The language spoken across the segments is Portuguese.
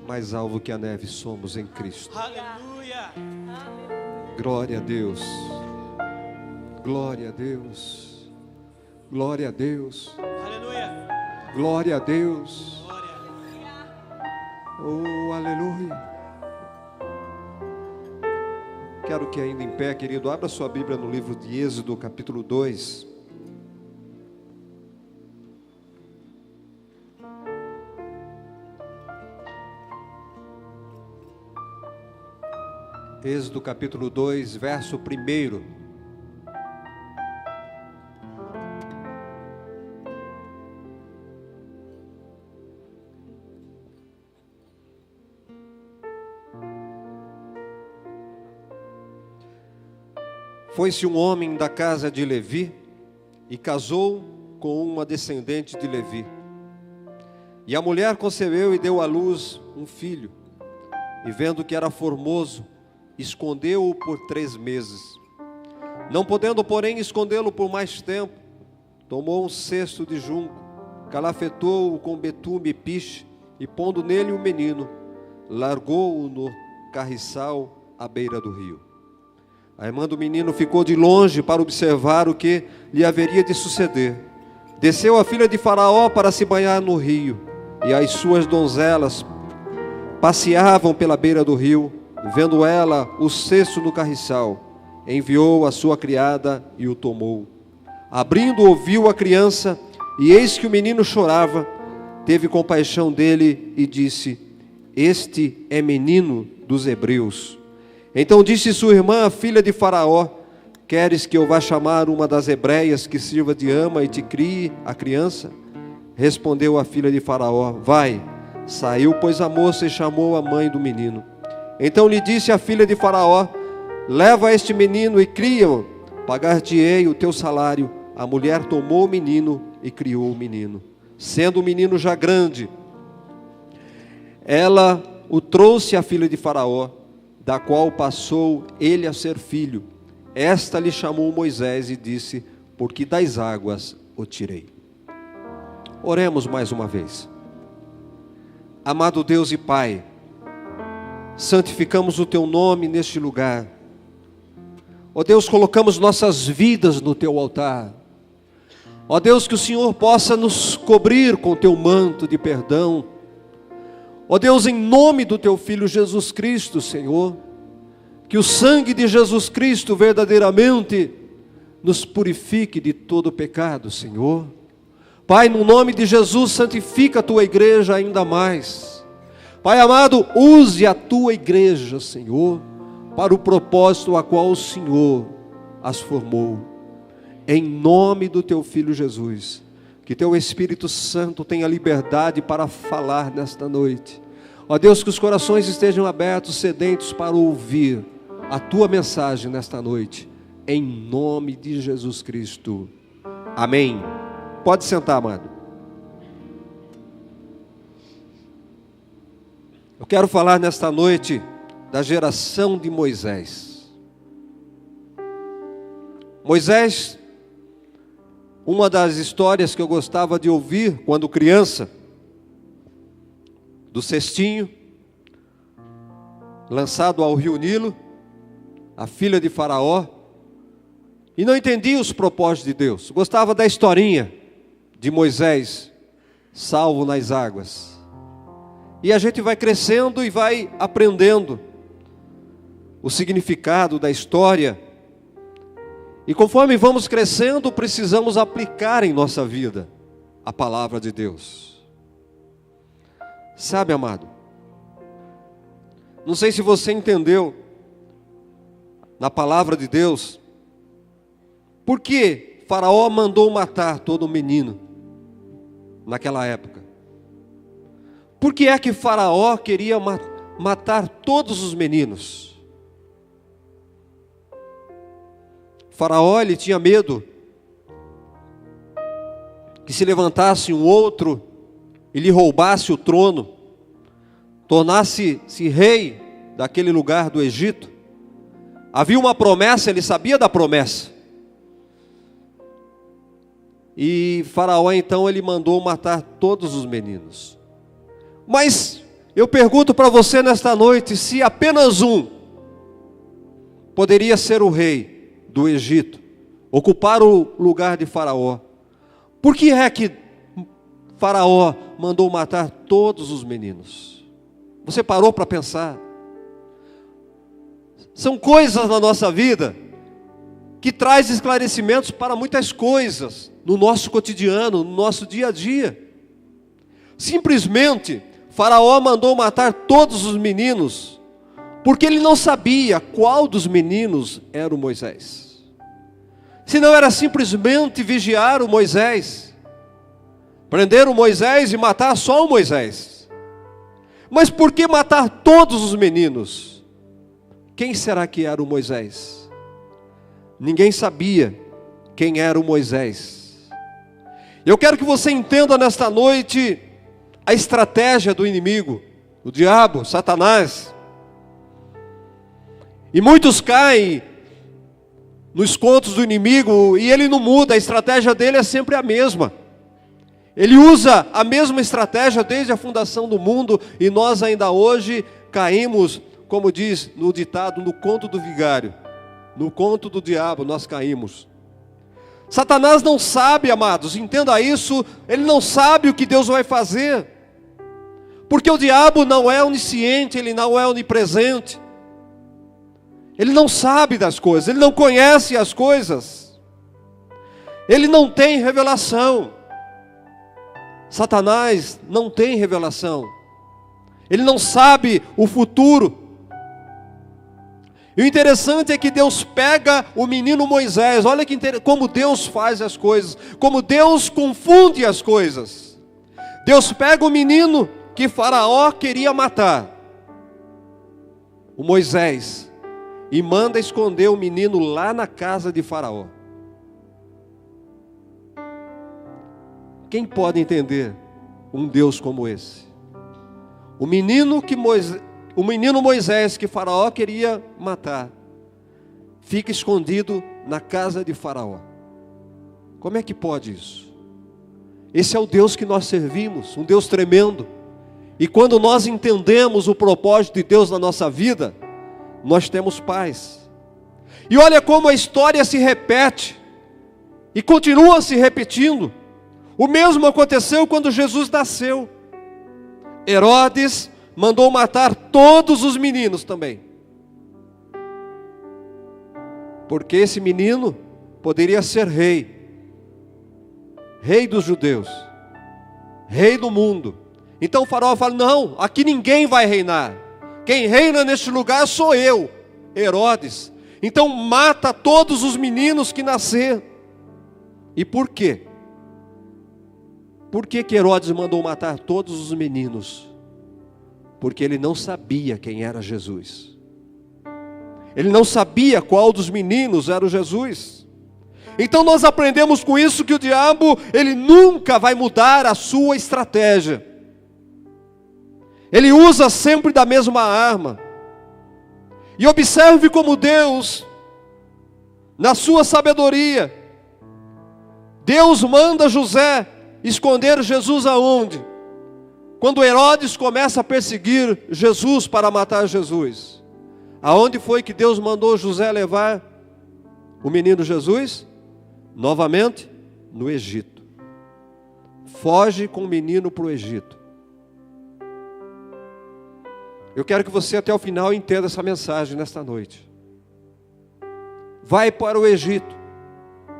mais alvo que a neve somos em Cristo. Aleluia. Glória a Deus. Glória a Deus. Glória a Deus. Aleluia. Glória a Deus. Glória. Oh, aleluia. Quero que ainda em pé, querido, abra sua Bíblia no livro de Êxodo, capítulo 2. Êxodo capítulo 2, verso 1. Foi-se um homem da casa de Levi e casou com uma descendente de Levi. E a mulher concebeu e deu à luz um filho. E vendo que era formoso, escondeu-o por 3 meses. Não podendo, porém, escondê-lo por mais tempo, tomou um cesto de junco, calafetou-o com betume e piche, e pondo nele o menino, largou-o no carriçal à beira do rio. A irmã do menino ficou de longe para observar o que lhe haveria de suceder. Desceu a filha de Faraó para se banhar no rio, e as suas donzelas passeavam pela beira do rio. Vendo ela o cesto no carriçal, enviou a sua criada e o tomou. Abrindo, ouviu a criança, e eis que o menino chorava. Teve compaixão dele e disse: este é menino dos hebreus. Então disse sua irmã, a filha de Faraó: queres que eu vá chamar uma das hebreias que sirva de ama e te crie a criança? Respondeu a filha de Faraó: vai. Saiu, pois, a moça e chamou a mãe do menino. Então lhe disse a filha de Faraó: leva este menino e cria-o, pagar-te-ei o teu salário. A mulher tomou o menino e criou o menino. Sendo o menino já grande, ela o trouxe à filha de Faraó, da qual passou ele a ser filho. Esta lhe chamou Moisés e disse: porque das águas o tirei. Oremos mais uma vez. Amado Deus e Pai, santificamos o Teu nome neste lugar. Ó Deus, colocamos nossas vidas no Teu altar. Ó Deus, que o Senhor possa nos cobrir com Teu manto de perdão. Ó Deus, em nome do Teu Filho Jesus Cristo, Senhor, que o sangue de Jesus Cristo verdadeiramente nos purifique de todo pecado, Senhor. Pai, no nome de Jesus, santifica a Tua igreja ainda mais. Pai amado, use a Tua igreja, Senhor, para o propósito a qual o Senhor as formou. Em nome do Teu Filho Jesus, que Teu Espírito Santo tenha liberdade para falar nesta noite. Ó Deus, que os corações estejam abertos, sedentos para ouvir a Tua mensagem nesta noite. Em nome de Jesus Cristo. Amém. Pode sentar, amado. Eu quero falar nesta noite da geração de Moisés. Moisés, uma das histórias que eu gostava de ouvir quando criança, do cestinho, lançado ao rio Nilo, a filha de Faraó, e não entendia os propósitos de Deus. Gostava da historinha de Moisés, salvo nas águas. E a gente vai crescendo e vai aprendendo o significado da história. E conforme vamos crescendo, precisamos aplicar em nossa vida a palavra de Deus. Sabe, amado, não sei se você entendeu na palavra de Deus, por que Faraó mandou matar todo menino naquela época? Por que é que Faraó queria matar todos os meninos? Faraó, ele tinha medo que se levantasse um outro e lhe roubasse o trono, tornasse-se rei daquele lugar do Egito. Havia uma promessa, ele sabia da promessa. E Faraó então ele mandou matar todos os meninos. Mas Eu pergunto para você nesta noite, se apenas um poderia ser o rei do Egito, ocupar o lugar de Faraó, por que é que Faraó mandou matar todos os meninos? Você parou para pensar? São coisas na nossa vida que traz esclarecimentos para muitas coisas no nosso cotidiano, no nosso dia a dia. Simplesmente, Faraó mandou matar todos os meninos, porque ele não sabia qual dos meninos era o Moisés. Se não era simplesmente vigiar o Moisés, prender o Moisés e matar só o Moisés. Mas por que matar todos os meninos? Quem será que era o Moisés? Ninguém sabia quem era o Moisés. Eu quero que você entenda nesta noite a estratégia do inimigo, o diabo, Satanás. E muitos caem nos contos do inimigo e ele não muda, a estratégia dele é sempre a mesma. Ele usa a mesma estratégia desde a fundação do mundo e nós ainda hoje caímos, como diz no ditado, no conto do vigário, no conto do diabo nós caímos. Satanás não sabe, amados, entenda isso, ele não sabe o que Deus vai fazer, porque o diabo não é onisciente, ele não é onipresente, ele não sabe das coisas, ele não conhece as coisas, ele não tem revelação. Satanás não tem revelação, ele não sabe o futuro. E o interessante é que Deus pega o menino Moisés, olha como Deus faz as coisas, como Deus confunde as coisas. Deus pega o menino que Faraó queria matar, o Moisés, e manda esconder o menino lá na casa de Faraó. Quem pode entender um Deus como esse? O menino Moisés que Faraó queria matar, fica escondido na casa de Faraó. Como é que pode isso? Esse é o Deus que nós servimos, um Deus tremendo. E quando nós entendemos o propósito de Deus na nossa vida, nós temos paz. E olha como a história se repete, e continua se repetindo. O mesmo aconteceu quando Jesus nasceu. Herodes mandou matar todos os meninos também, porque esse menino poderia ser rei dos judeus, rei do mundo. Então o faraó fala: não, aqui ninguém vai reinar, quem reina neste lugar sou eu, Herodes. Então mata todos os meninos que nascer. E por quê? Por que Herodes mandou matar todos os meninos? Porque ele não sabia quem era Jesus. Ele não sabia qual dos meninos era o Jesus. Então nós aprendemos com isso que o diabo, ele nunca vai mudar a sua estratégia. Ele usa sempre da mesma arma. E observe como Deus, na sua sabedoria, Deus manda José esconder Jesus aonde? Quando Herodes começa a perseguir Jesus para matar Jesus, aonde foi que Deus mandou José levar o menino Jesus? Novamente, no Egito. Foge com o menino para o Egito. Eu quero que você até o final entenda essa mensagem nesta noite. Vai para o Egito,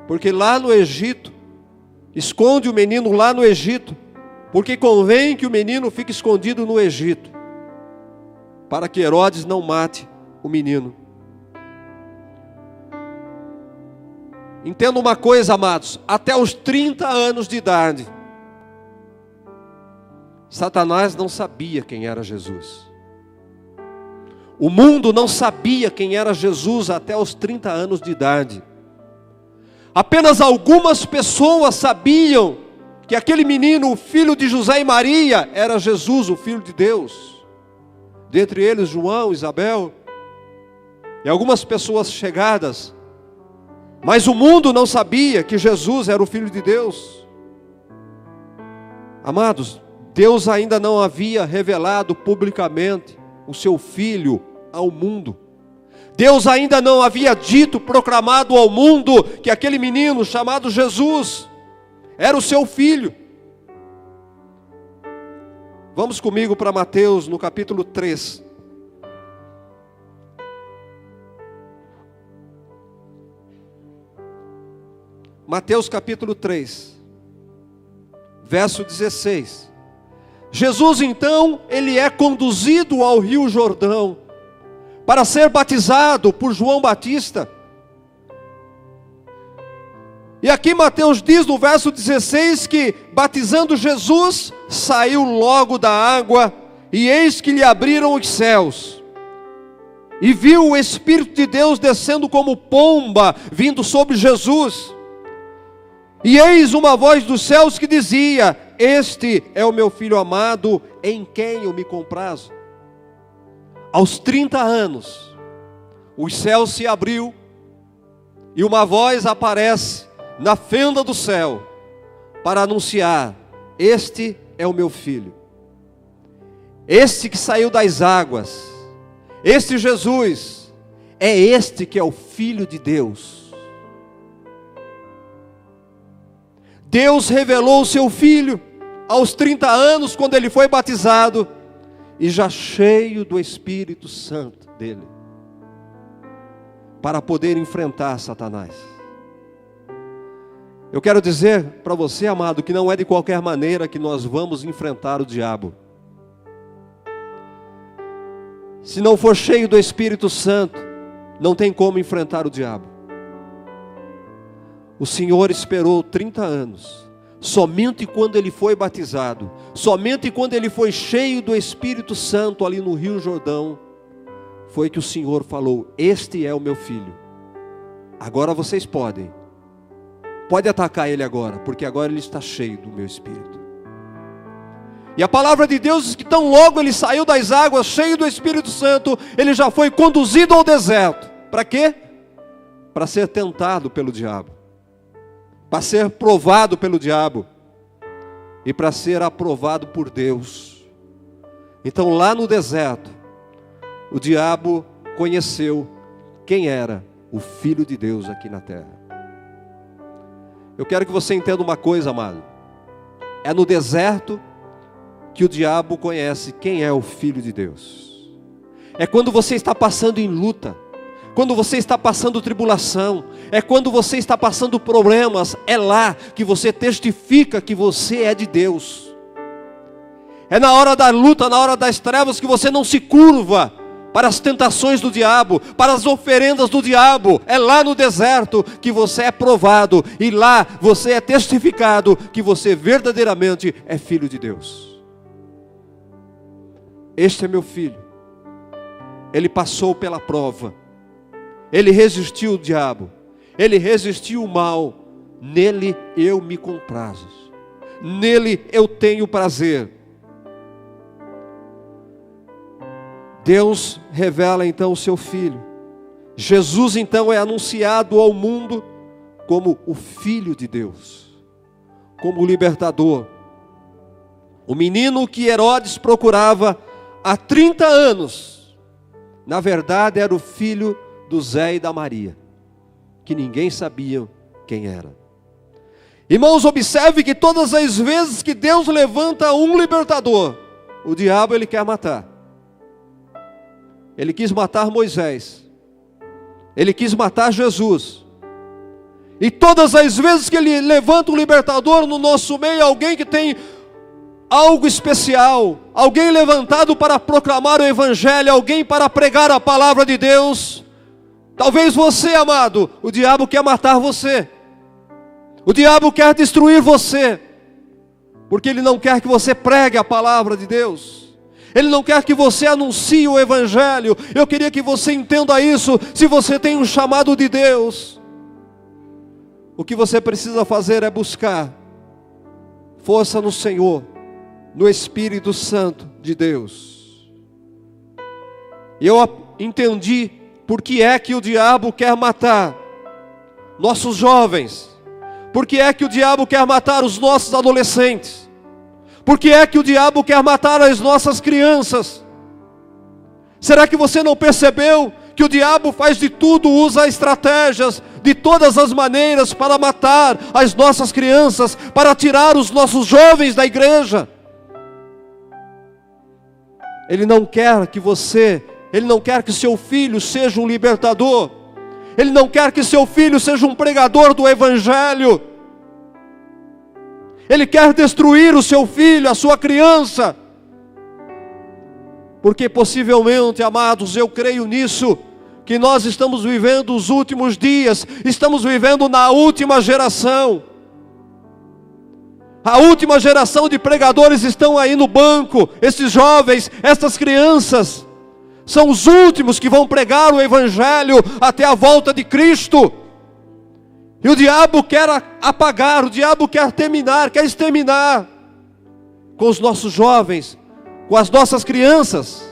porque lá no Egito, esconde o menino lá no Egito, porque convém que o menino fique escondido no Egito, para que Herodes não mate o menino. Entenda uma coisa, amados, até os 30 anos de idade, Satanás não sabia quem era Jesus. O mundo não sabia quem era Jesus até os 30 anos de idade. Apenas algumas pessoas sabiam que aquele menino, o filho de José e Maria, era Jesus, o Filho de Deus. Dentre eles, João, Isabel e algumas pessoas chegadas. Mas o mundo não sabia que Jesus era o Filho de Deus. Amados, Deus ainda não havia revelado publicamente o seu Filho ao mundo. Deus ainda não havia dito, proclamado ao mundo que aquele menino chamado Jesus era o seu Filho. Vamos comigo para Mateus no capítulo 3. Mateus capítulo 3, verso 16. Jesus então, ele é conduzido ao Rio Jordão para ser batizado por João Batista. E aqui Mateus diz no verso 16 que, batizando Jesus, saiu logo da água, e eis que lhe abriram os céus. E viu o Espírito de Deus descendo como pomba, vindo sobre Jesus. E eis uma voz dos céus que dizia: este é o meu Filho amado, em quem eu me comprazo. Aos 30 anos, os céus se abriu, e uma voz aparece na fenda do céu, para anunciar: este é o meu Filho. Este que saiu das águas, este Jesus, é este que é o Filho de Deus. Deus revelou o seu Filho aos 30 anos, quando ele foi batizado, e já cheio do Espírito Santo dele, para poder enfrentar Satanás. Eu quero dizer para você, amado, que não é de qualquer maneira que nós vamos enfrentar o diabo. Se não for cheio do Espírito Santo, não tem como enfrentar o diabo. O Senhor esperou 30 anos, somente quando ele foi batizado, somente quando ele foi cheio do Espírito Santo ali no Rio Jordão, foi que o Senhor falou: este é o meu Filho. Agora vocês podem atacar ele agora, porque agora ele está cheio do meu Espírito. E a palavra de Deus diz que tão logo ele saiu das águas, cheio do Espírito Santo, ele já foi conduzido ao deserto. Para quê? Para ser tentado pelo diabo, para ser provado pelo diabo, e para ser aprovado por Deus. Então lá no deserto, o diabo conheceu quem era o Filho de Deus aqui na terra. Eu quero que você entenda uma coisa, amado. É no deserto que o diabo conhece quem é o Filho de Deus. É quando você está passando em luta, quando você está passando tribulação, é quando você está passando problemas, é lá que você testifica que você é de Deus. É na hora da luta, na hora das trevas, que você não se curva para as tentações do diabo, para as oferendas do diabo. É lá no deserto que você é provado, e lá você é testificado que você verdadeiramente é filho de Deus. Este é meu filho. Ele passou pela prova, ele resistiu o diabo, ele resistiu o mal. Nele eu me comprazo, nele eu tenho prazer. Deus revela então o seu Filho. Jesus então é anunciado ao mundo como o Filho de Deus, como o libertador. O menino que Herodes procurava há 30 anos, na verdade era o filho do Zé e da Maria, que ninguém sabia quem era. Irmãos, observe que todas as vezes que Deus levanta um libertador, o diabo ele quer matar. Ele quis matar Moisés, ele quis matar Jesus. E todas as vezes que ele levanta um libertador no nosso meio, alguém que tem algo especial, alguém levantado para proclamar o Evangelho, alguém para pregar a palavra de Deus. Talvez você, amado, o diabo quer matar você, o diabo quer destruir você, porque ele não quer que você pregue a palavra de Deus. Ele não quer que você anuncie o Evangelho. Eu queria que você entenda isso. Se você tem um chamado de Deus, o que você precisa fazer é buscar força no Senhor, no Espírito Santo de Deus. E eu entendi por que é que o diabo quer matar nossos jovens, por que é que o diabo quer matar os nossos adolescentes, Por que é que o diabo quer matar as nossas crianças? Será que você não percebeu que o diabo faz de tudo, usa estratégias de todas as maneiras para matar as nossas crianças, para tirar os nossos jovens da igreja? Ele não quer que seu filho seja um libertador. Ele não quer que seu filho seja um pregador do evangelho. Ele quer destruir o seu filho, a sua criança. Porque possivelmente, amados, eu creio nisso, que nós estamos vivendo os últimos dias, estamos vivendo na última geração. A última geração de pregadores estão aí no banco. Esses jovens, essas crianças, são os últimos que vão pregar o evangelho até a volta de Cristo. E o diabo quer apagar, o diabo quer exterminar com os nossos jovens, com as nossas crianças.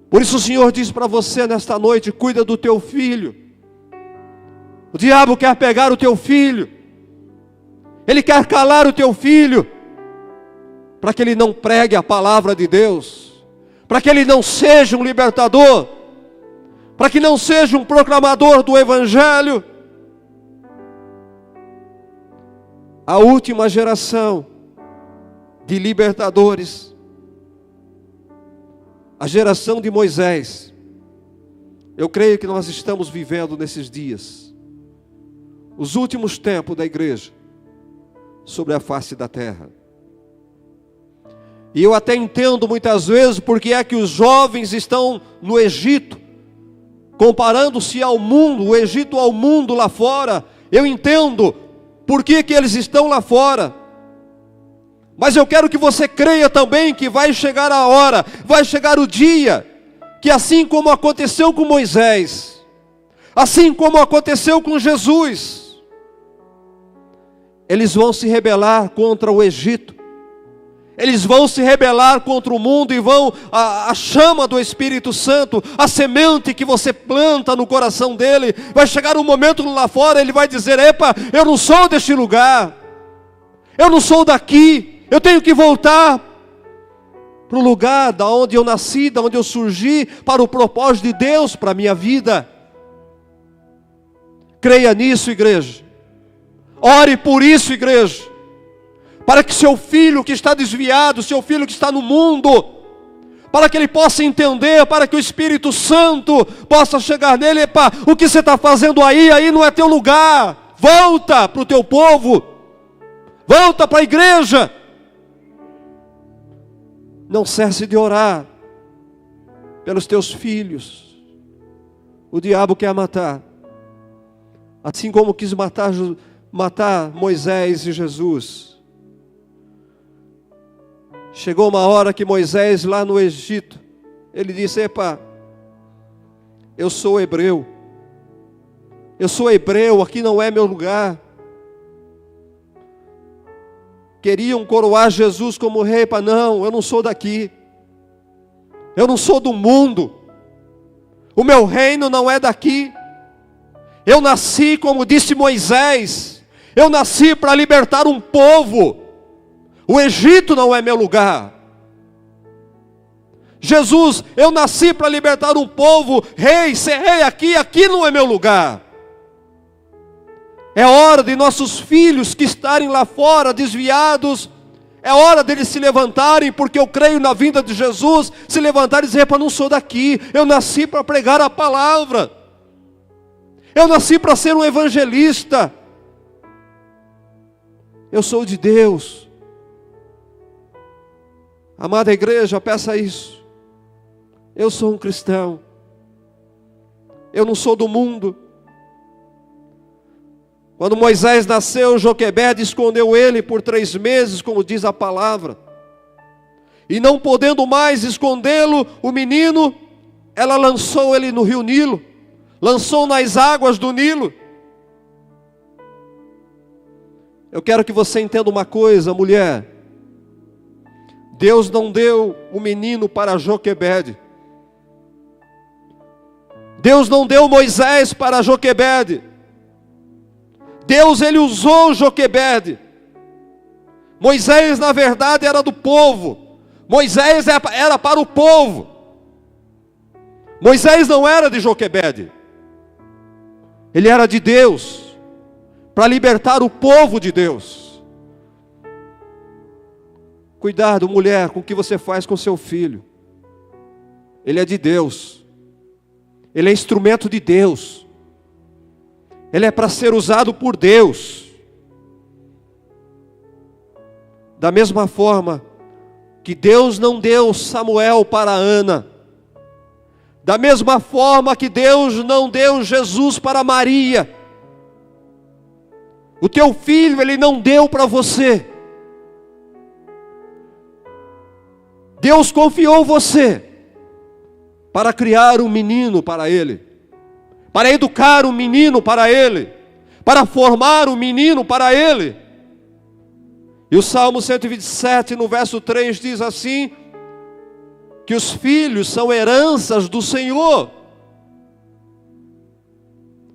Por isso o Senhor diz para você nesta noite: cuida do teu filho. O diabo quer pegar o teu filho, ele quer calar o teu filho, para que ele não pregue a palavra de Deus, para que ele não seja um libertador, para que não seja um proclamador do evangelho. A última geração de libertadores, a geração de Moisés, eu creio que nós estamos vivendo nesses dias, os últimos tempos da igreja, sobre a face da terra. E eu até entendo muitas vezes porque é que os jovens estão no Egito, comparando-se ao mundo, o Egito ao mundo lá fora. Eu entendo por que eles estão lá fora. Mas eu quero que você creia também que vai chegar a hora, vai chegar o dia, que assim como aconteceu com Moisés, assim como aconteceu com Jesus, eles vão se rebelar contra o Egito. Eles vão se rebelar contra o mundo e vão, a chama do Espírito Santo, a semente que você planta no coração dele, vai chegar um momento lá fora, ele vai dizer: epa, eu não sou deste lugar, eu não sou daqui, eu tenho que voltar para o lugar da onde eu nasci, da onde eu surgi, para o propósito de Deus para a minha vida. Creia nisso, igreja. Ore por isso, igreja. Para que seu filho que está desviado, seu filho que está no mundo, para que ele possa entender, para que o Espírito Santo possa chegar nele: epa, o que você está fazendo aí não é teu lugar. Volta para o teu povo, volta para a igreja. Não cesse de orar pelos teus filhos. O diabo quer matar, assim como quis matar Moisés e Jesus. Chegou uma hora que Moisés, lá no Egito, ele disse: epa, eu sou hebreu, aqui não é meu lugar. Queriam coroar Jesus como rei. Epa, não, eu não sou daqui, eu não sou do mundo, o meu reino não é daqui. Eu nasci, como disse Moisés, eu nasci para libertar um povo. O Egito não é meu lugar. Jesus, eu nasci para libertar um povo. Rei, ser rei aqui não é meu lugar. É hora de nossos filhos que estarem lá fora desviados, é hora deles se levantarem, porque eu creio na vinda de Jesus, se levantarem e dizer: epa, não sou daqui, eu nasci para pregar a palavra, eu nasci para ser um evangelista, eu sou de Deus. Amada igreja, peça isso. Eu sou um cristão, eu não sou do mundo. Quando Moisés nasceu, Joquebede escondeu ele por 3 meses, como diz a palavra. E não podendo mais escondê-lo, o menino, ela lançou ele no rio Nilo, lançou nas águas do Nilo. Eu quero que você entenda uma coisa, mulher. Deus não deu o menino para Joquebede. Deus não deu Moisés para Joquebede. Deus, ele usou Joquebede Moisés, na verdade, era do povo. Moisés era para o povo. Moisés não era de Joquebede. Ele era de Deus, para libertar o povo de Deus. Cuidado, mulher, com o que você faz com seu filho. Ele é de Deus. Ele é instrumento de Deus. Ele é para ser usado por Deus. Da mesma forma que Deus não deu Samuel para Ana, da mesma forma que Deus não deu Jesus para Maria, o teu filho Ele não deu para você. Deus confiou você para criar um menino para Ele, para educar um menino para Ele, para formar um menino para Ele. E o Salmo 127, no verso 3, diz assim, que os filhos são heranças do Senhor.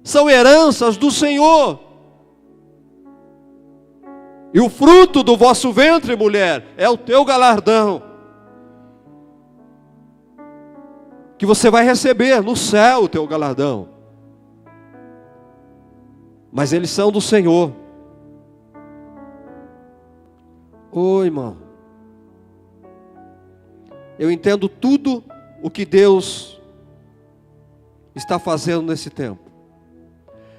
São heranças do Senhor. E o fruto do vosso ventre, mulher, é o teu galardão, que você vai receber no céu o teu galardão. Mas eles são do Senhor. Ô irmão, eu entendo tudo o que Deus está fazendo nesse tempo.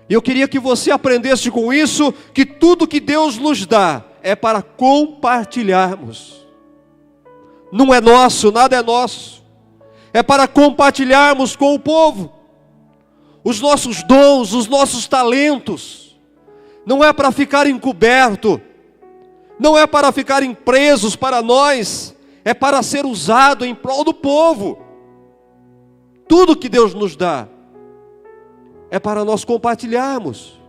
E eu queria que você aprendesse com isso, que tudo que Deus nos dá é para compartilharmos. Não é nosso, nada é nosso. É para compartilharmos com o povo. Os nossos dons, os nossos talentos. Não é para ficar encoberto. Não é para ficarem presos para nós, é para ser usado em prol do povo. Tudo que Deus nos dá é para nós compartilharmos.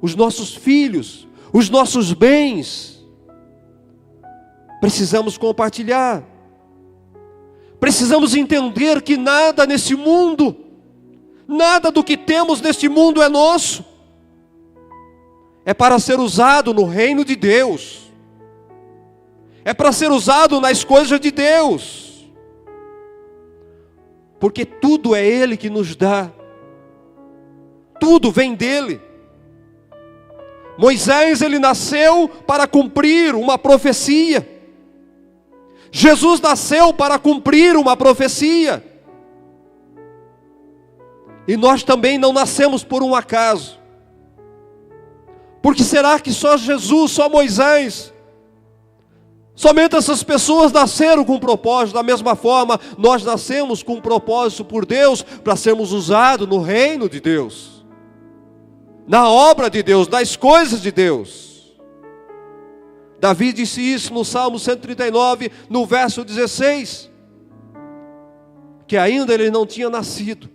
Os nossos filhos, os nossos bens, precisamos compartilhar. Precisamos entender que nada nesse mundo, nada do que temos neste mundo é nosso. É para ser usado no reino de Deus. É para ser usado nas coisas de Deus. Porque tudo é Ele que nos dá. Tudo vem dEle. Moisés, ele nasceu para cumprir uma profecia. Jesus nasceu para cumprir uma profecia. E nós também não nascemos por um acaso. Porque será que só Jesus, só Moisés, somente essas pessoas nasceram com um propósito? Da mesma forma, nós nascemos com um propósito por Deus, para sermos usados no reino de Deus, na obra de Deus, nas coisas de Deus. Davi disse isso no Salmo 139, no verso 16, que ainda ele não tinha nascido,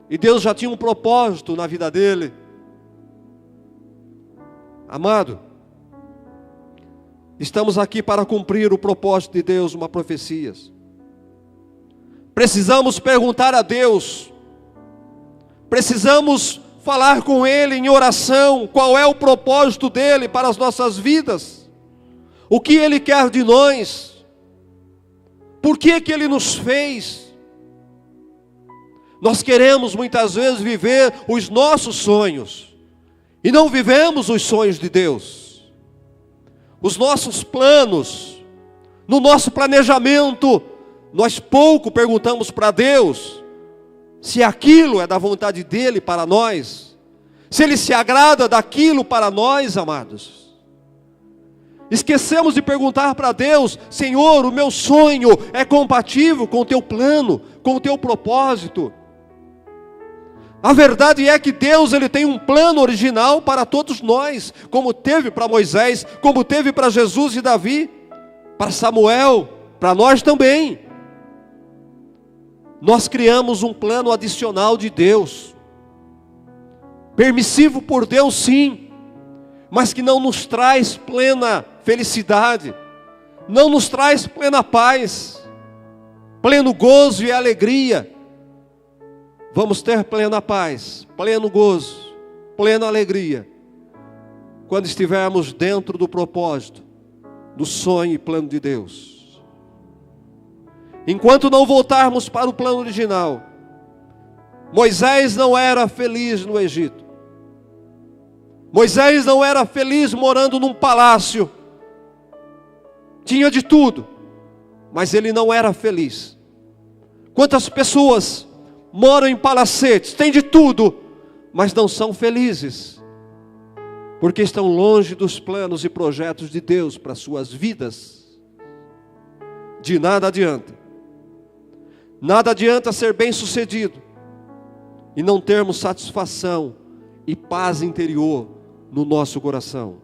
e Deus já tinha um propósito na vida dele. Amado, estamos aqui para cumprir o propósito de Deus, uma profecia. Precisamos perguntar a Deus, precisamos falar com Ele em oração, qual é o propósito dEle para as nossas vidas, o que Ele quer de nós, por que Ele nos fez. Nós queremos muitas vezes viver os nossos sonhos, e não vivemos os sonhos de Deus. Os nossos planos, no nosso planejamento, nós pouco perguntamos para Deus se aquilo é da vontade dEle para nós, se Ele se agrada daquilo para nós, amados. Esquecemos de perguntar para Deus: Senhor, o meu sonho é compatível com o Teu plano, com o Teu propósito? A verdade é que Deus, Ele tem um plano original para todos nós, como teve para Moisés, como teve para Jesus e Davi, para Samuel, para nós também. Nós criamos um plano adicional de Deus, permissivo por Deus sim, mas que não nos traz plena felicidade, não nos traz plena paz, pleno gozo e alegria. Vamos ter plena paz, pleno gozo, plena alegria, quando estivermos dentro do propósito, do sonho e plano de Deus. Enquanto não voltarmos para o plano original, Moisés não era feliz no Egito. Moisés não era feliz morando num palácio. Tinha de tudo, mas ele não era feliz. Quantas pessoas moram em palacetes, têm de tudo, mas não são felizes, porque estão longe dos planos e projetos de Deus para suas vidas. De nada adianta. Nada adianta ser bem-sucedido e não termos satisfação e paz interior no nosso coração.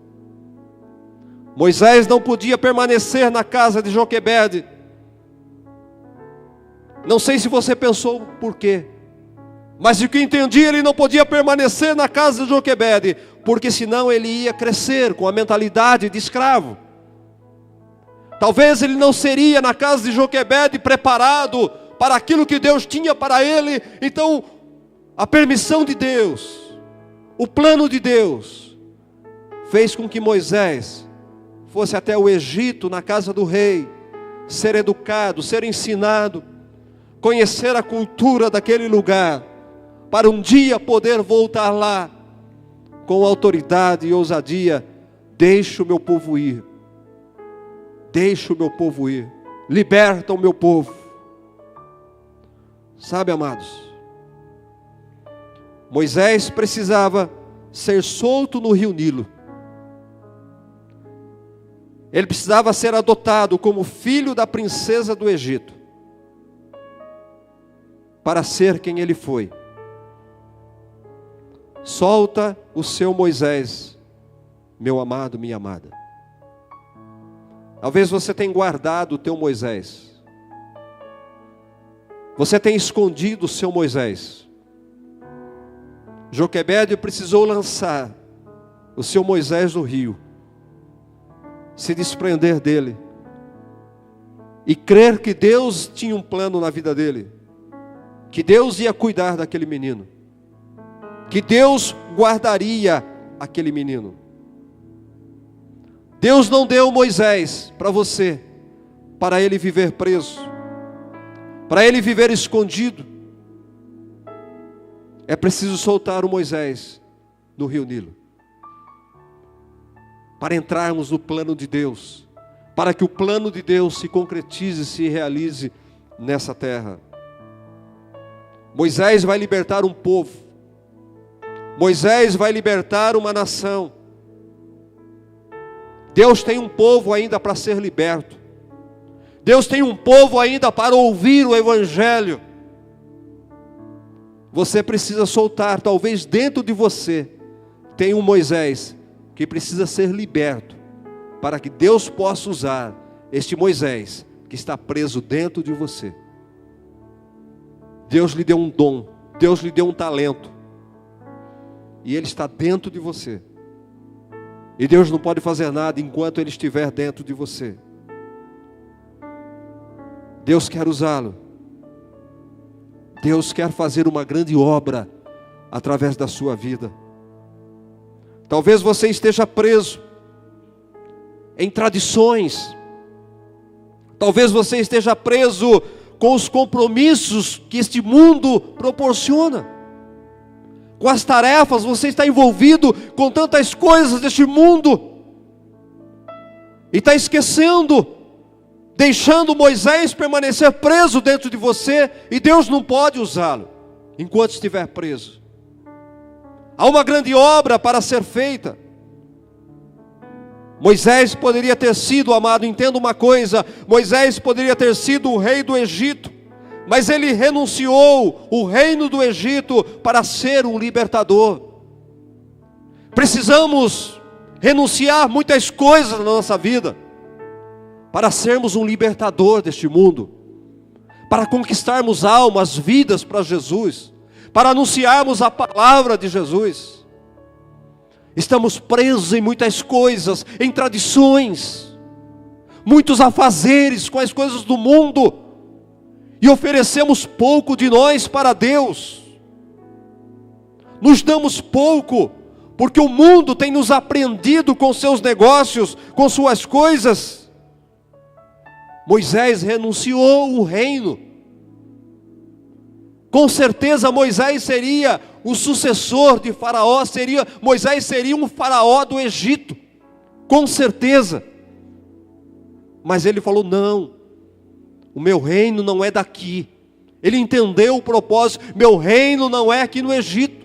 Moisés não podia permanecer na casa de Joquebede. Não sei se você pensou por quê, mas de que entendi, ele não podia permanecer na casa de Joquebede, porque senão ele ia crescer com a mentalidade de escravo. Talvez ele não seria na casa de Joquebede preparado para aquilo que Deus tinha para ele. Então, a permissão de Deus, o plano de Deus, fez com que Moisés fosse até o Egito, na casa do rei, ser educado, ser ensinado, conhecer a cultura daquele lugar, para um dia poder voltar lá, com autoridade e ousadia. Deixa o meu povo ir, deixa o meu povo ir, liberta o meu povo. Sabe, amados, Moisés precisava ser solto no rio Nilo. Ele precisava ser adotado como filho da princesa do Egito, para ser quem ele foi. Solta o seu Moisés, meu amado, minha amada. Talvez você tenha guardado o teu Moisés. Você tem escondido o seu Moisés. Joquebede precisou lançar o seu Moisés no rio, se desprender dele e crer que Deus tinha um plano na vida dele, que Deus ia cuidar daquele menino, que Deus guardaria aquele menino. Deus não deu Moisés para você, para ele viver preso, para ele viver escondido. É preciso soltar o Moisés no rio Nilo, para entrarmos no plano de Deus, para que o plano de Deus se concretize, se realize nessa terra. Moisés vai libertar um povo, Moisés vai libertar uma nação. Deus tem um povo ainda para ser liberto, Deus tem um povo ainda para ouvir o Evangelho. Você precisa soltar, talvez dentro de você tem um Moisés que precisa ser liberto, para que Deus possa usar este Moisés que está preso dentro de você. Deus lhe deu um dom, Deus lhe deu um talento, e ele está dentro de você, e Deus não pode fazer nada enquanto ele estiver dentro de você. Deus quer usá-lo, Deus quer fazer uma grande obra através da sua vida. Talvez você esteja preso em tradições, talvez você esteja preso com os compromissos que este mundo proporciona, com as tarefas. Você está envolvido com tantas coisas deste mundo, e está esquecendo, deixando Moisés permanecer preso dentro de você, e Deus não pode usá-lo enquanto estiver preso. Há uma grande obra para ser feita. Moisés poderia ter sido, amado, entenda uma coisa, Moisés poderia ter sido o rei do Egito, mas ele renunciou o reino do Egito para ser um libertador. Precisamos renunciar muitas coisas na nossa vida, para sermos um libertador deste mundo, para conquistarmos almas, vidas para Jesus, para anunciarmos a palavra de Jesus. Estamos presos em muitas coisas, em tradições, muitos afazeres com as coisas do mundo, e oferecemos pouco de nós para Deus. Nos damos pouco, porque o mundo tem nos apreendido com seus negócios, com suas coisas. Moisés renunciou o reino. Com certeza Moisés seria o sucessor de Faraó, Moisés seria um faraó do Egito, com certeza. Mas ele falou: não, o meu reino não é daqui. Ele entendeu o propósito: meu reino não é aqui no Egito.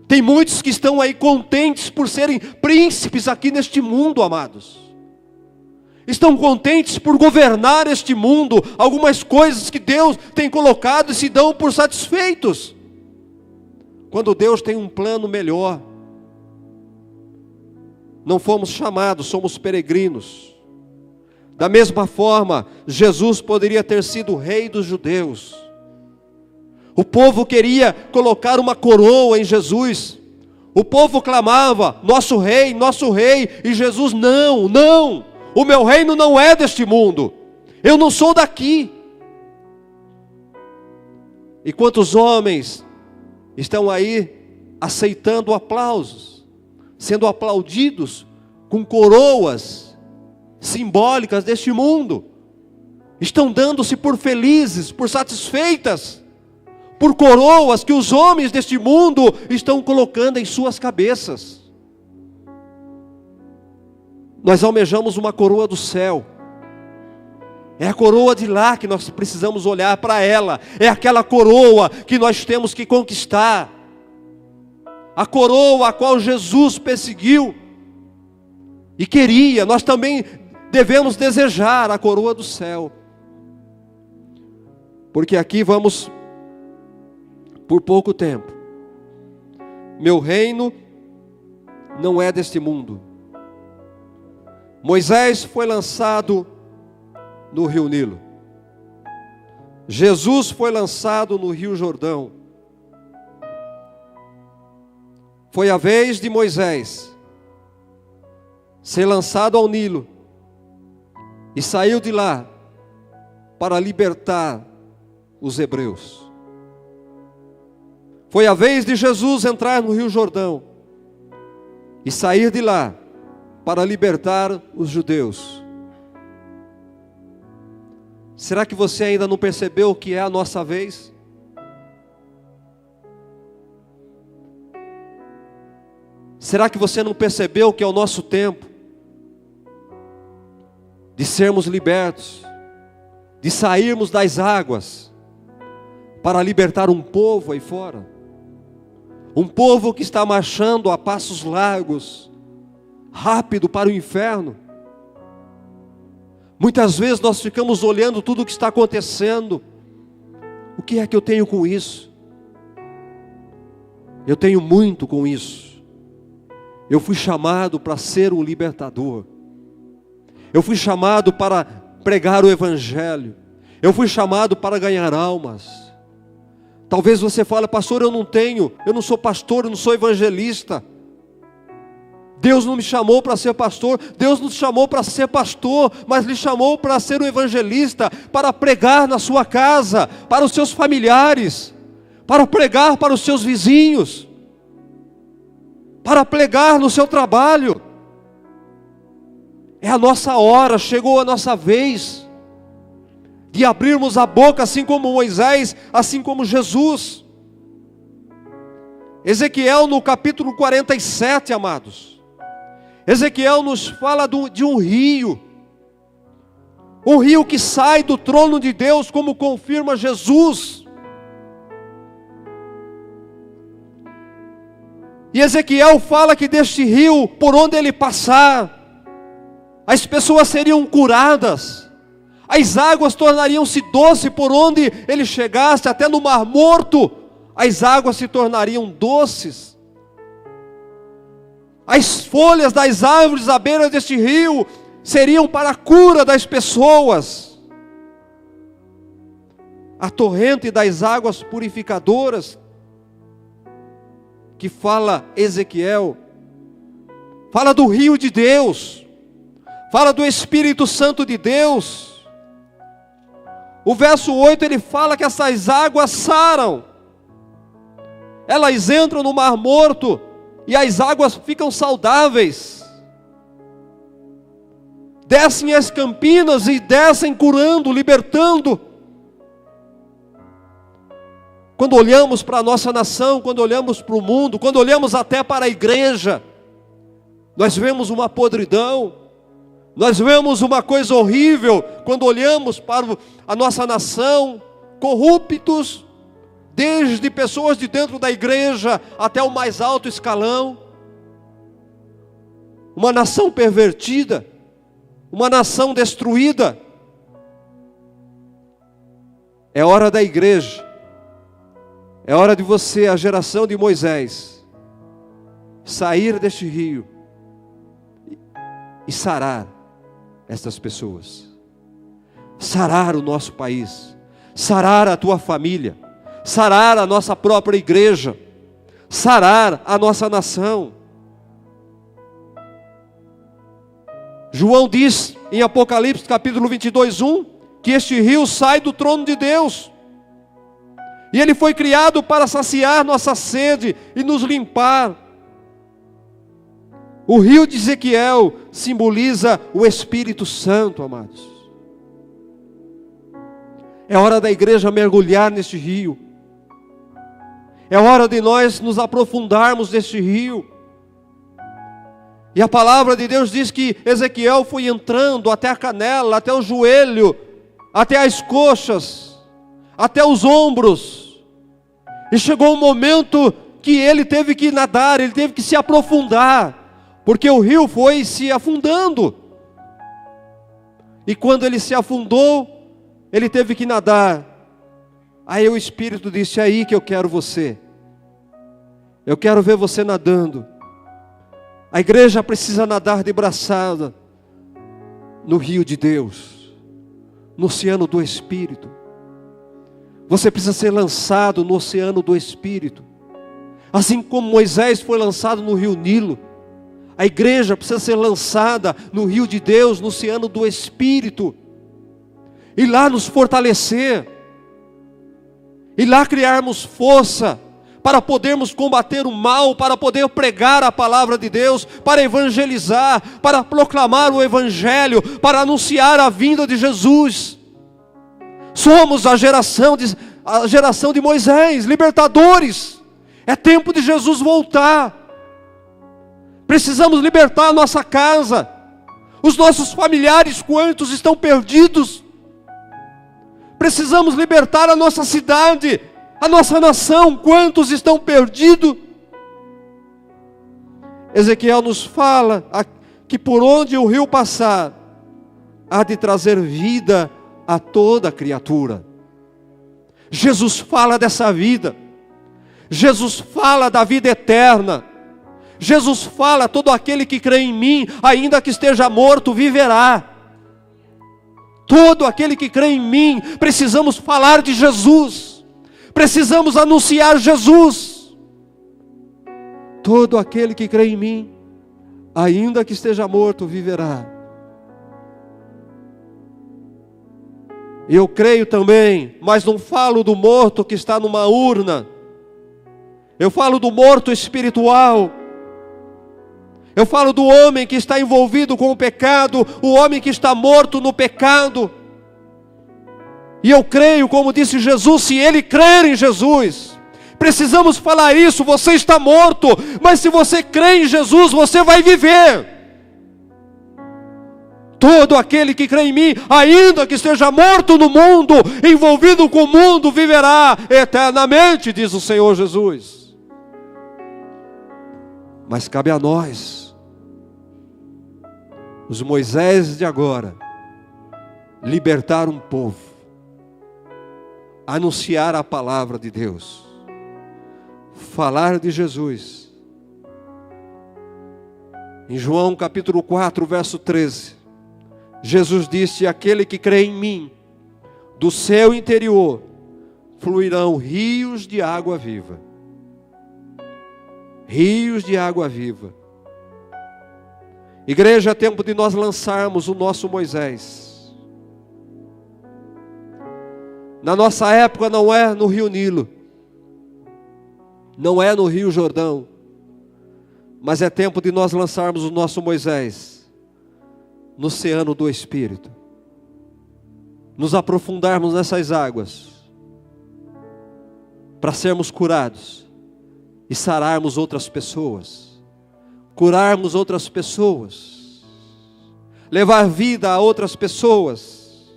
Tem muitos que estão aí contentes por serem príncipes aqui neste mundo, amados. Estão contentes por governar este mundo, algumas coisas que Deus tem colocado e se dão por satisfeitos. Quando Deus tem um plano melhor. Não fomos chamados, somos peregrinos. Da mesma forma, Jesus poderia ter sido o rei dos judeus. O povo queria colocar uma coroa em Jesus. O povo clamava: nosso rei, e Jesus: não, não. O meu reino não é deste mundo. Eu não sou daqui. E quantos homens estão aí aceitando aplausos, sendo aplaudidos com coroas simbólicas deste mundo, estão dando-se por felizes, por satisfeitas, por coroas que os homens deste mundo estão colocando em suas cabeças. Nós almejamos uma coroa do céu. É a coroa de lá que nós precisamos olhar para ela. É aquela coroa que nós temos que conquistar. A coroa a qual Jesus perseguiu e queria. Nós também devemos desejar a coroa do céu. Porque aqui vamos por pouco tempo. Meu reino não é deste mundo. Moisés foi lançado no rio Nilo. Jesus foi lançado no rio Jordão. Foi a vez de Moisés ser lançado ao Nilo e saiu de lá para libertar os hebreus. Foi a vez de Jesus entrar no rio Jordão e sair de lá para libertar os judeus. Será que você ainda não percebeu que é a nossa vez? Será que você não percebeu que é o nosso tempo de sermos libertos, de sairmos das águas para libertar um povo aí fora? Um povo que está marchando a passos largos, rápido para o inferno. Muitas vezes nós ficamos olhando tudo o que está acontecendo. O que é que eu tenho com isso? Eu tenho muito com isso. Eu fui chamado para ser um libertador. Eu fui chamado para pregar o Evangelho. Eu fui chamado para ganhar almas. Talvez você fale: pastor, eu não sou pastor, eu não sou evangelista. Deus não me chamou para ser pastor, Deus nos chamou para ser pastor, mas lhe chamou para ser um evangelista, para pregar na sua casa, para os seus familiares, para pregar para os seus vizinhos, para pregar no seu trabalho. É a nossa hora, chegou a nossa vez de abrirmos a boca, assim como Moisés, assim como Jesus. Ezequiel no capítulo 47, amados, Ezequiel nos fala de um rio que sai do trono de Deus, como confirma Jesus. E Ezequiel fala que deste rio, por onde ele passar, as pessoas seriam curadas, as águas tornariam-se doces por onde ele chegasse, até no Mar Morto, as águas se tornariam doces. As folhas das árvores à beira deste rio seriam para a cura das pessoas. A torrente das águas purificadoras, que fala Ezequiel, fala do rio de Deus, fala do Espírito Santo de Deus. O verso 8 ele fala que essas águas saram, elas entram no Mar Morto, e as águas ficam saudáveis. descem as campinas e descem curando, libertando. Quando olhamos para a nossa nação, quando olhamos para o mundo, quando olhamos até para a igreja, nós vemos uma podridão, nós vemos uma coisa horrível, quando olhamos para a nossa nação, corruptos, desde pessoas de dentro da igreja até o mais alto escalão, uma nação pervertida, uma nação destruída. É hora da igreja, é hora de você, a geração de Moisés, sair deste rio e sarar estas pessoas, sarar o nosso país, sarar a tua família, sarar a nossa própria igreja, sarar a nossa nação. João diz em Apocalipse capítulo 22:1, que este rio sai do trono de Deus, e ele foi criado para saciar nossa sede e nos limpar. O rio de Ezequiel simboliza o Espírito Santo, amados. É hora da igreja mergulhar neste rio. É hora de nós nos aprofundarmos neste rio. E a palavra de Deus diz que Ezequiel foi entrando até a canela, até o joelho, até as coxas, até os ombros. E chegou um momento que ele teve que nadar, ele teve que se aprofundar, porque o rio foi se afundando. E quando ele se afundou, ele teve que nadar. Aí o Espírito disse: é aí que eu quero você. Eu quero ver você nadando. A igreja precisa nadar de braçada no rio de Deus, no oceano do Espírito. Você precisa ser lançado no oceano do Espírito. Assim como Moisés foi lançado no rio Nilo, a igreja precisa ser lançada no rio de Deus, no oceano do Espírito. E lá nos fortalecer. E lá criarmos força para podermos combater o mal, para poder pregar a palavra de Deus, para evangelizar, para proclamar o Evangelho, para anunciar a vinda de Jesus. Somos a geração de Moisés, libertadores. É tempo de Jesus voltar. Precisamos libertar a nossa casa, os nossos familiares, quantos estão perdidos. Precisamos libertar a nossa cidade, a nossa nação, quantos estão perdidos. Ezequiel nos fala que por onde o rio passar, há de trazer vida a toda criatura. Jesus fala dessa vida. Jesus fala da vida eterna. Jesus fala: todo aquele que crê em mim, ainda que esteja morto, viverá. Todo aquele que crê em mim, precisamos falar de Jesus. Precisamos anunciar Jesus. Todo aquele que crê em mim, ainda que esteja morto, viverá. Eu creio também, mas não falo do morto que está numa urna. Eu falo do morto espiritual. Eu falo do homem que está envolvido com o pecado, o homem que está morto no pecado. E eu creio, como disse Jesus, se ele crer em Jesus, precisamos falar isso: você está morto, mas se você crê em Jesus, você vai viver. Todo aquele que crê em mim, ainda que esteja morto no mundo, envolvido com o mundo, viverá eternamente, diz o Senhor Jesus. Mas cabe a nós, os Moisés de agora, libertar um povo, anunciar a palavra de Deus, falar de Jesus. Em João capítulo 4, verso 13, Jesus disse: aquele que crê em mim, do seu interior fluirão rios de água viva. Rios de água viva. Igreja, é tempo de nós lançarmos o nosso Moisés. Na nossa época não é no rio Nilo, não é no rio Jordão, mas é tempo de nós lançarmos o nosso Moisés no oceano do Espírito, nos aprofundarmos nessas águas, para sermos curados e sararmos outras pessoas, curarmos outras pessoas, levar vida a outras pessoas.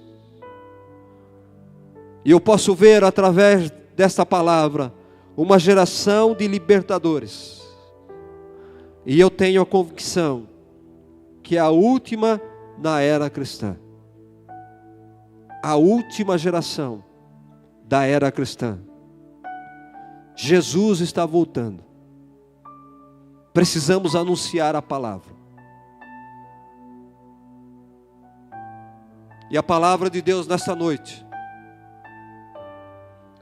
E eu posso ver através desta palavra uma geração de libertadores. E eu tenho a convicção que é a última na era cristã. A última geração da era cristã. Jesus está voltando. Precisamos anunciar a palavra. E a palavra de Deus nesta noite: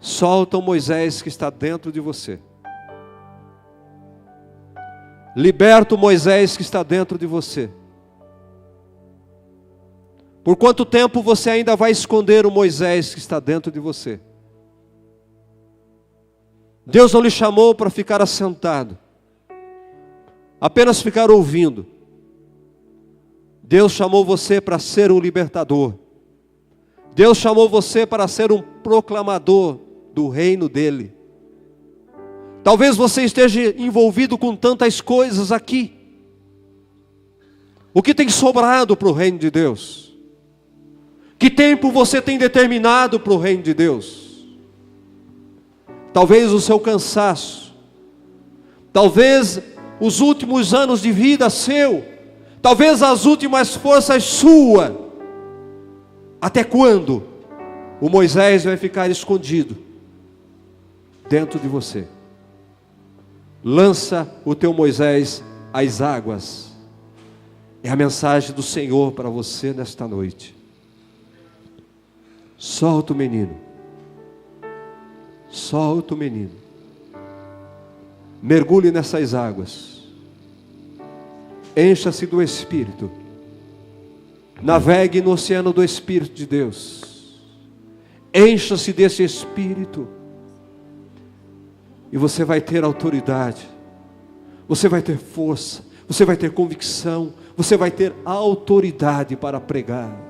solta o Moisés que está dentro de você. Liberta o Moisés que está dentro de você. Por quanto tempo você ainda vai esconder o Moisés que está dentro de você? Deus não lhe chamou para ficar assentado, apenas ficar ouvindo. Deus chamou você para ser um libertador. Deus chamou você para ser um proclamador do reino dele. Talvez você esteja envolvido com tantas coisas aqui. O que tem sobrado para o reino de Deus? Que tempo você tem determinado para o reino de Deus? Talvez o seu cansaço, talvez os últimos anos de vida seu, talvez as últimas forças suas. Até quando o Moisés vai ficar escondido dentro de você? Lança o teu Moisés às águas. É a mensagem do Senhor para você nesta noite. Solta o menino. Solta o menino. Mergulhe nessas águas. Encha-se do Espírito. Navegue no oceano do Espírito de Deus. Encha-se desse Espírito. E você vai ter autoridade. Você vai ter força. Você vai ter convicção. Você vai ter autoridade para pregar.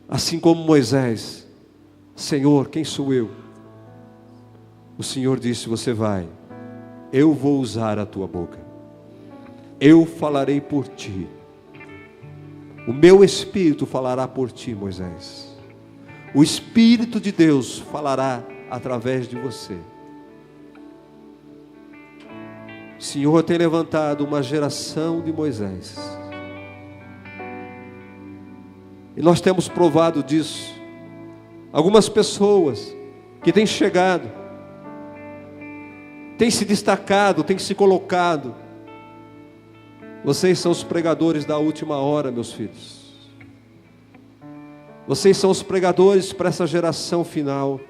Assim como Moisés: Senhor, quem sou eu? O Senhor disse: você vai. Eu vou usar a tua boca. Eu falarei por ti. O meu Espírito falará por ti, Moisés. O Espírito de Deus falará através de você. O Senhor tem levantado uma geração de Moisés. E nós temos provado disso. Algumas pessoas que têm chegado, têm se destacado, têm se colocado. Vocês são os pregadores da última hora, meus filhos. Vocês são os pregadores para essa geração final.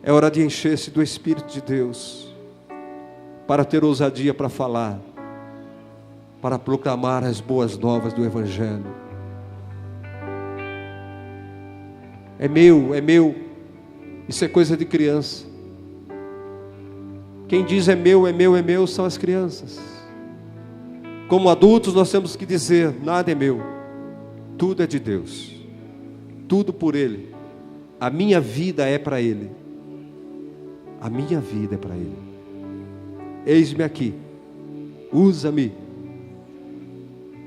É hora de encher-se do Espírito de Deus, para ter ousadia para falar, para proclamar as boas novas do Evangelho. É meu, isso é coisa de criança. Quem diz é meu, são as crianças. Como adultos nós temos que dizer: nada é meu, tudo é de Deus, tudo por Ele. A minha vida é para Ele. A minha vida é para Ele. Eis-me aqui, usa-me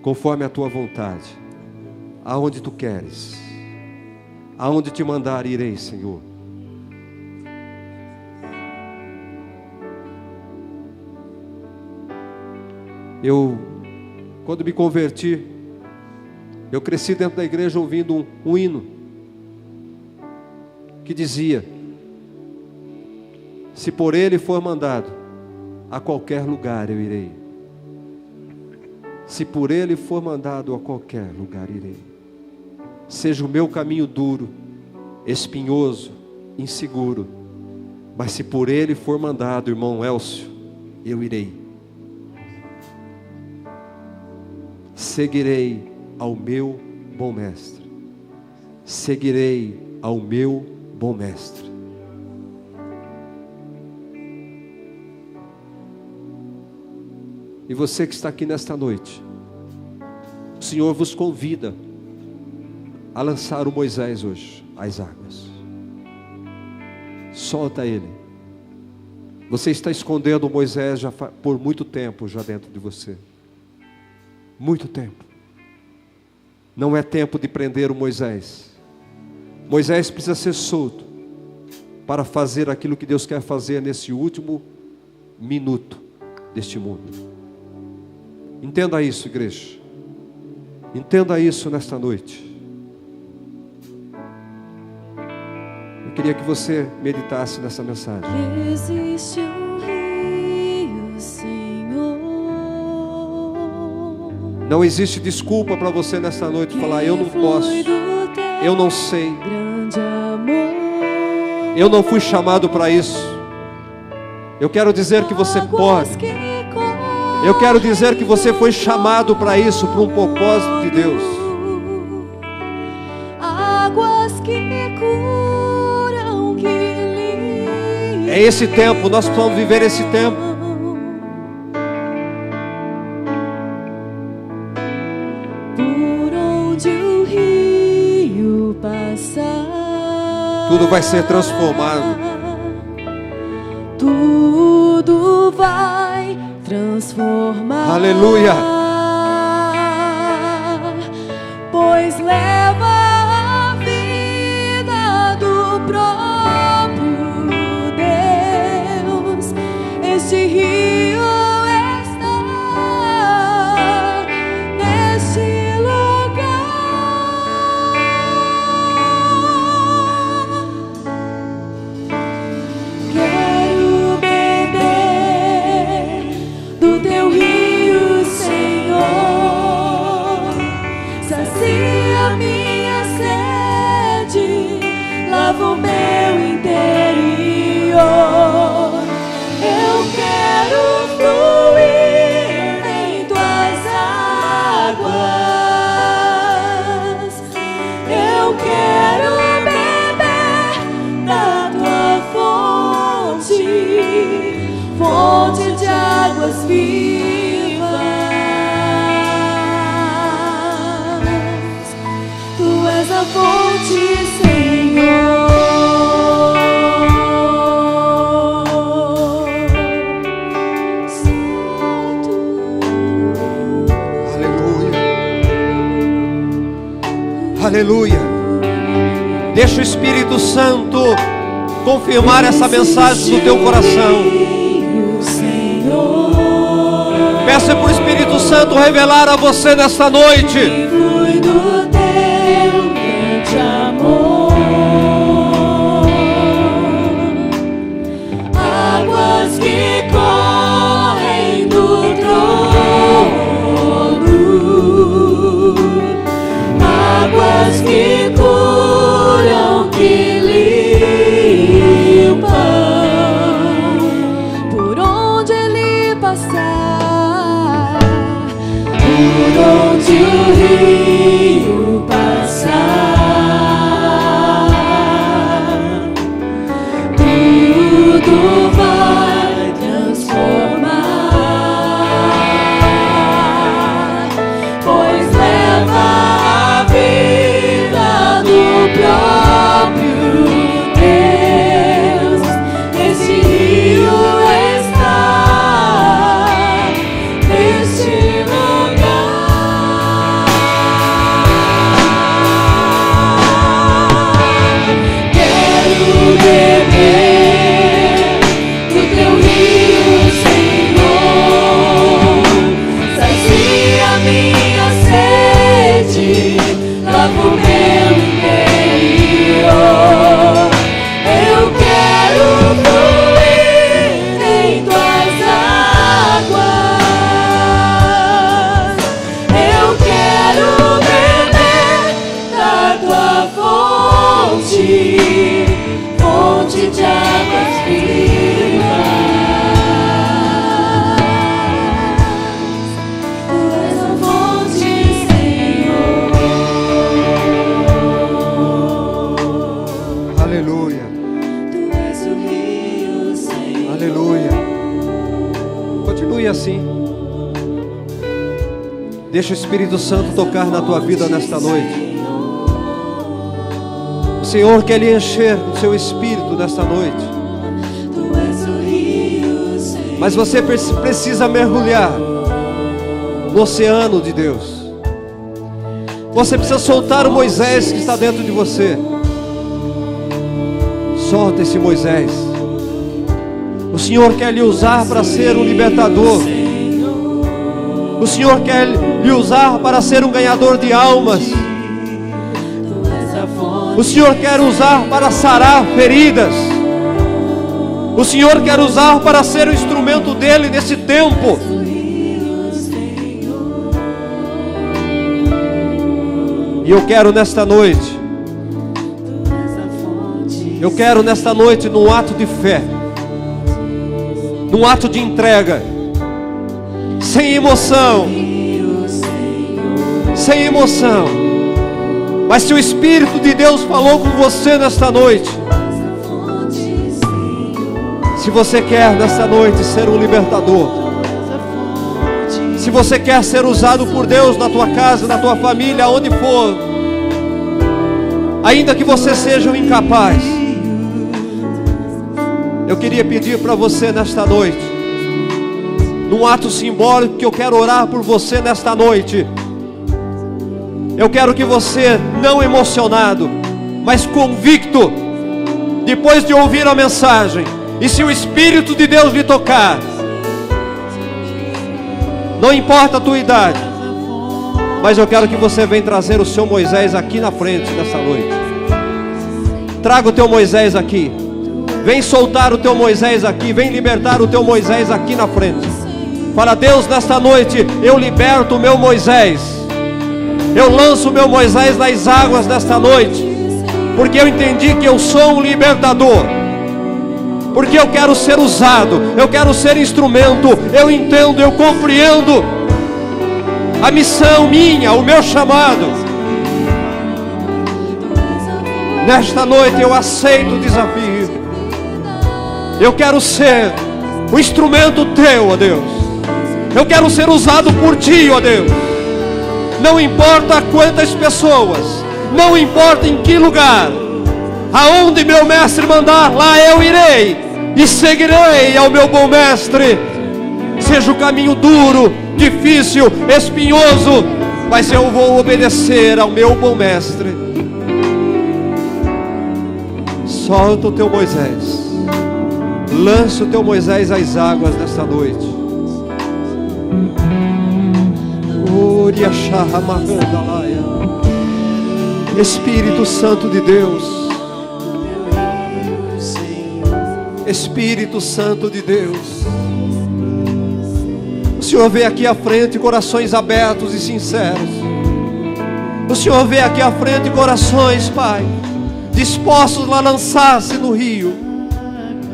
conforme a tua vontade, aonde tu queres, aonde te mandar irei, Senhor. Quando me converti, eu cresci dentro da igreja ouvindo um hino que dizia: se por Ele for mandado, a qualquer lugar eu irei. Se por Ele for mandado, a qualquer lugar irei. Seja o meu caminho duro, espinhoso, inseguro, mas se por Ele for mandado, irmão Elcio, eu irei. Seguirei ao meu bom mestre. Seguirei ao meu bom mestre. E você que está aqui nesta noite, o Senhor vos convida a lançar o Moisés hoje às águas. Solta ele. Você está escondendo o Moisés por muito tempo já dentro de você. Muito tempo. Não é tempo de prender o Moisés. Moisés precisa ser solto para fazer aquilo que Deus quer fazer nesse último minuto deste mundo. Entenda isso, igreja. Entenda isso nesta noite. Eu queria que você meditasse nessa mensagem. Existe um rio, Senhor. Não existe desculpa para você nesta noite falar: eu não posso, eu não sei, eu não fui chamado para isso. Eu quero dizer que você pode. Eu quero dizer que você foi chamado para isso, para um propósito de Deus. Águas que curam, que limpam. É esse tempo, nós precisamos viver esse tempo. Por onde o rio passar, Tudo vai ser transformado. Tudo vai transformar. Aleluia. Pois leva a vida do próprio Deus. Este rio está neste lugar. Quero beber do teu rio, Senhor. Sacia minha sede, lava o meu interior. Eu quero fluir em tuas águas. Eu quero beber da tua fonte, fonte de águas vivas. Tu és a fonte, Senhor. Santo. Aleluia. Aleluia. Deixa o Espírito Santo confirmar essa mensagem no teu coração. Peça para o Espírito Santo revelar a você nesta noite. Fui do teu grande amor. Águas que correm do trono. Águas que curam, que limpam. Por onde ele passar, por onde o rio passar, tudo vai transformar, pois leva a vida do próprio Deus. Este rio está neste lugar. Quero beber do teu rio, Senhor. Sacia minha sede, lava o meu interior. Eu quero fluir em tuas águas. Eu quero beber da tua fonte, fonte de águas vivas. Tu és a fonte, Senhor. Deixa o Espírito Santo tocar na tua vida nesta noite. O Senhor quer lhe encher do seu Espírito nesta noite. Mas você precisa mergulhar no oceano de Deus. Você precisa soltar o Moisés que está dentro de você. Solta esse Moisés. O Senhor quer lhe usar para ser um libertador. O Senhor quer lhe usar para ser um ganhador de almas. O Senhor quer usar para sarar feridas. O Senhor quer usar para ser o instrumento dele nesse tempo. E eu quero nesta noite, num ato de fé, num ato de entrega, sem emoção, mas se o Espírito de Deus falou com você nesta noite, se você quer nesta noite ser um libertador, se você quer ser usado por Deus na tua casa, na tua família, aonde for, ainda que você seja um incapaz, eu queria pedir para você nesta noite, num ato simbólico que eu quero orar por você nesta noite. Eu quero que você, não emocionado, mas convicto, depois de ouvir a mensagem, e se o Espírito de Deus lhe tocar, não importa a tua idade, mas eu quero que você venha trazer o seu Moisés aqui na frente nessa noite. Traga o teu Moisés aqui. Vem soltar o teu Moisés aqui. Vem libertar o teu Moisés aqui na frente. Fala: Deus, nesta noite eu liberto o meu Moisés. Eu lanço o meu Moisés nas águas nesta noite, porque eu entendi que eu sou um libertador, porque eu quero ser usado, eu quero ser instrumento. Eu entendo, eu compreendo a missão minha, o meu chamado. Nesta noite eu aceito o desafio. Eu quero ser o instrumento teu, ó Deus. Eu quero ser usado por ti, ó Deus. Não importa quantas pessoas, não importa em que lugar, aonde meu mestre mandar, lá eu irei e seguirei ao meu bom mestre. Seja o caminho duro, difícil, espinhoso, mas eu vou obedecer ao meu bom mestre. Solta o teu Moisés. Lança o teu Moisés às águas nesta noite. Espírito Santo de Deus, Espírito Santo de Deus, o Senhor vê aqui à frente corações abertos e sinceros. O Senhor vê aqui à frente corações, Pai, dispostos a lançar-se no rio,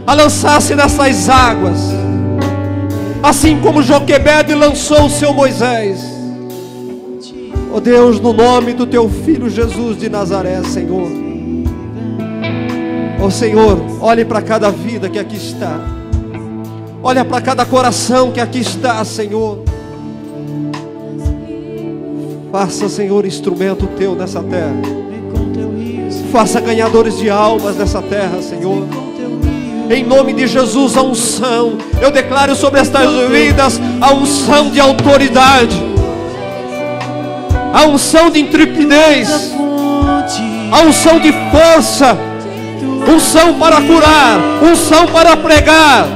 a lançar-se nessas águas, assim como Joquebede lançou o seu Moisés. Ó Deus, no nome do teu Filho Jesus de Nazaré, Senhor. Ó Senhor, olhe para cada vida que aqui está. Olha para cada coração que aqui está, Senhor. Faça, Senhor, instrumento teu nessa terra. Faça ganhadores de almas nessa terra, Senhor. Em nome de Jesus, a unção. Eu declaro sobre estas vidas a unção de autoridade, a unção de intrepidez, a unção de força, unção para curar, unção para pregar,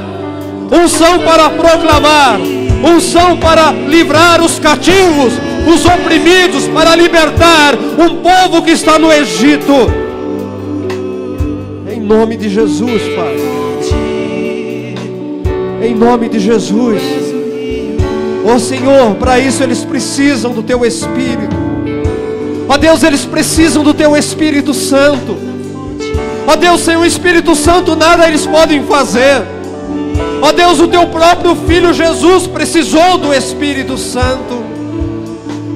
unção para proclamar, unção para livrar os cativos, os oprimidos, para libertar um povo que está no Egito. Em nome de Jesus, Pai. Em nome de Jesus. Ó Senhor, para isso eles precisam do teu Espírito. Ó Deus, eles precisam do teu Espírito Santo. Ó Deus, sem o Espírito Santo nada eles podem fazer. Ó Deus, o teu próprio Filho Jesus precisou do Espírito Santo.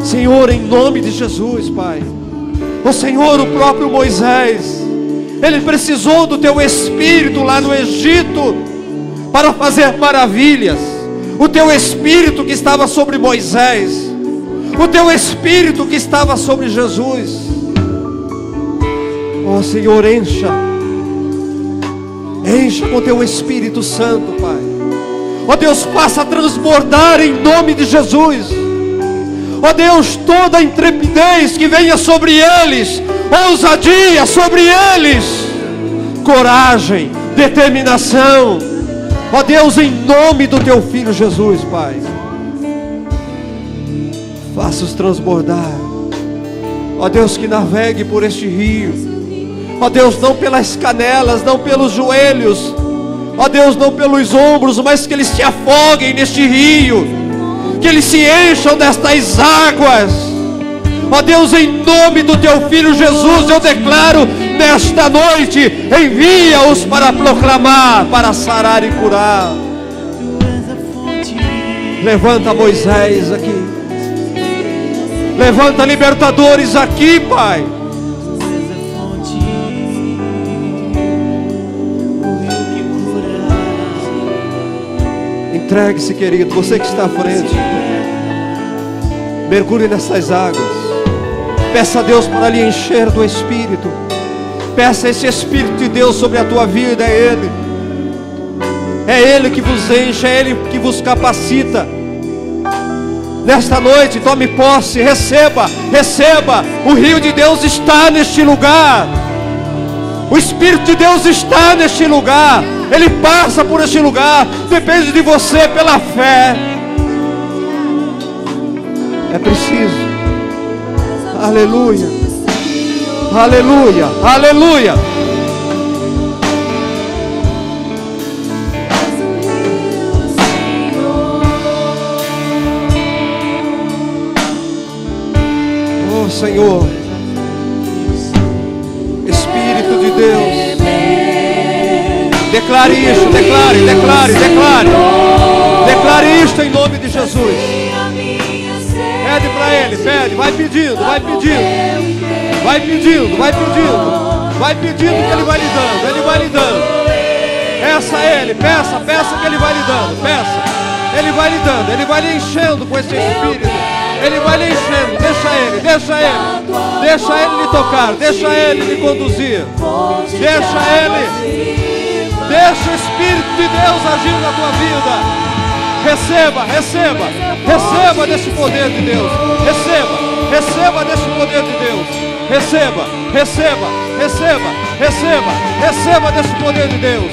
Senhor, em nome de Jesus, Pai. Ó Senhor, o próprio Moisés, ele precisou do teu Espírito lá no Egito para fazer maravilhas. O teu Espírito que estava sobre Moisés, o teu Espírito que estava sobre Jesus. Ó Senhor, encha com teu Espírito Santo, Pai. Ó Deus, faça transbordar em nome de Jesus. Ó Deus, toda a intrepidez que venha sobre eles, ousadia sobre eles, coragem, determinação. Ó Deus, em nome do teu Filho Jesus, Pai, faça-os transbordar. Ó Deus, que navegue por este rio. Ó Deus, não pelas canelas, não pelos joelhos, ó Deus, não pelos ombros, mas que eles se afoguem neste rio, que eles se encham destas águas. Ó Deus, em nome do teu Filho Jesus, eu declaro nesta noite, envia-os para proclamar, para sarar e curar. Levanta Moisés aqui, levanta libertadores aqui, Pai. Entregue-se, querido, você que está à frente. Mergulhe nessas águas. Peça a Deus para lhe encher do Espírito. Peça esse Espírito de Deus sobre a tua vida. É Ele. É Ele que vos enche, é Ele que vos capacita. Nesta noite, tome posse, receba, receba. O rio de Deus está neste lugar. O Espírito de Deus está neste lugar. Ele passa por este lugar. Depende de você pela fé. É preciso. Aleluia. Aleluia. Aleluia. Oh Senhor, Espírito de Deus, declare isto, declare, declare, declare. Declare isto em nome de Jesus. Pede para Ele, pede, vai pedindo, vai pedindo. Vai pedindo, vai pedindo. Vai pedindo que Ele vai lhe dando, Ele vai lhe dando. Peça a Ele, peça, peça que Ele vai lhe dando, peça. Ele vai lhe dando, Ele vai lhe enchendo com esse Espírito. Ele vai lhe enchendo, deixa Ele, deixa Ele. Deixa Ele lhe tocar, deixa Ele lhe conduzir. Deixa Ele. Deixa o Espírito de Deus agir na tua vida. Receba, receba, receba desse poder de Deus. Receba, receba desse poder de Deus. Receba, receba, receba, receba, receba desse poder de Deus.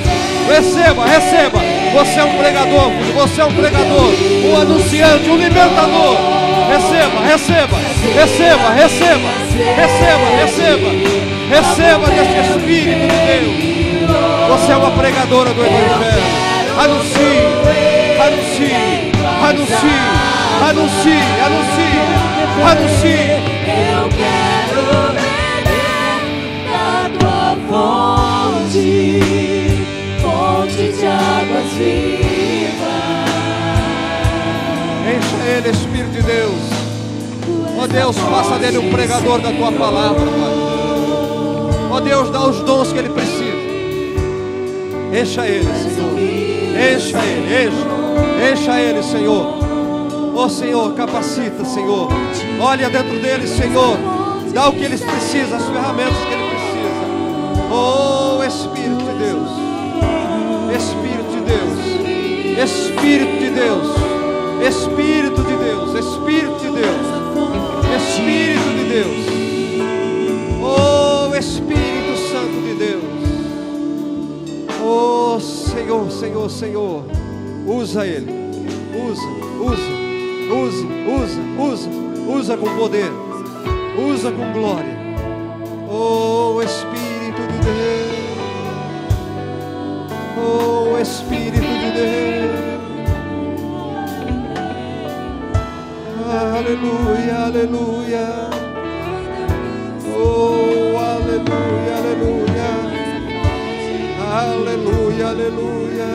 Receba, receba. Você é um pregador, filho. Você é um pregador, um anunciante, um libertador. Receba, receba, receba, receba, receba, receba, receba desse Espírito de Deus. Você é uma pregadora do Evangelho. Anuncie, anuncie, anuncie, anuncie, anuncie, anuncie. Eu quero beber da tua fonte, fonte de águas vivas. Encha Ele, Espírito de Deus. Ó Deus, faça dele um pregador da tua palavra, Pai. Ó Deus, dá os dons que ele precisa. Encha Ele, Senhor. Encha Ele, encha. Encha Ele, Senhor. Ó Senhor, capacita, Senhor. Olha dentro dele, Senhor. Dá o que eles precisam, as ferramentas que ele precisa. Oh, Espírito de Deus. Espírito de Deus. Espírito de Deus. Espírito de Deus. Espírito de Deus. Espírito de Deus. Oh, Espírito Santo de Deus. Oh, Senhor, Senhor, Senhor. Usa Ele. Usa, usa. Usa, usa, usa. Usa com poder. Usa com glória. Oh, Espírito de Deus. Oh, Espírito de Deus. Aleluia, aleluia. Oh, aleluia, aleluia. Aleluia, aleluia.